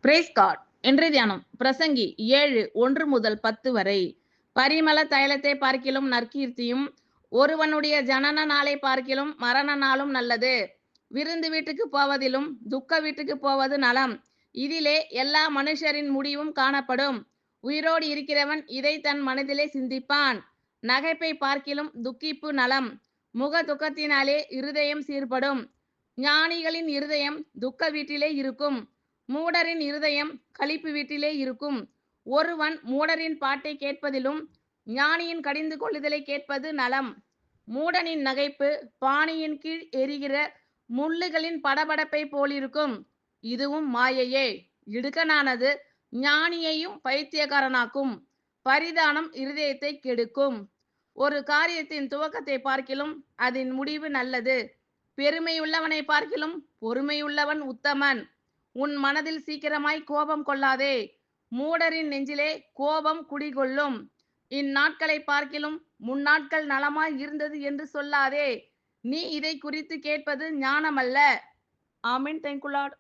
Brace card. இன்றைய தியானம் பிரசங்கி 7:1 முதல் 10 வரை. பரிமள தைலத்தை பார்க்கிலும் நற்கீர்த்தியும் ஒருவனுடைய ஜனன நாளை பார்க்கிலும் மரண நாளும் நல்லது. விருந்து வீட்டுக்கு போவதிலும் துக்க வீட்டுக்கு போவது நலம். இதிலே எல்லா மனுஷரின் முடிவும் காணப்படும். உயிரோடு இருக்கிறவன் இதை தன் மனதிலே சிந்திப்பான். நகைப்பை பார்க்கிலும் துக்கிப்பு நலம். முக துக்கத்தினாலே இருதயம் சீர்படும். ஞானிகளின் இருதயம் துக்க வீட்டிலே இருக்கும். மூடரின் இருதயம் களிப்பு வீட்டிலே இருக்கும். ஒருவன் மூடரின் பாட்டை கேட்பதிலும் ஞானியின் கடிந்து கொள்ளுதலை கேட்பது நலம். மூடனின் நகைப்பு பானையின் கீழ் எரிகிற முள்ளுகளின் படபடப்பை போலிருக்கும். இதுவும் மாயையே. இடுக்கனானது ஞானியையும் பைத்தியக்காரனாக்கும். பரிதானம் இருதயத்தை கெடுக்கும். ஒரு காரியத்தின் துவக்கத்தை பார்க்கிலும் அதன் முடிவு நல்லது. பெருமையுள்ளவனை பார்க்கிலும் பொறுமையுள்ளவன் உத்தமன். உன் மனதில் சீக்கிரமாய் கோபம் கொள்ளாதே. மூடரின் நெஞ்சிலே கோபம் குடிகொள்ளும். இந்நாட்களை பார்க்கிலும் முன்னாட்கள் நலமாய் இருந்தது என்று சொல்லாதே. நீ இதை குறித்து கேட்பது ஞானமல்ல. ஆமென். Thank you Lord.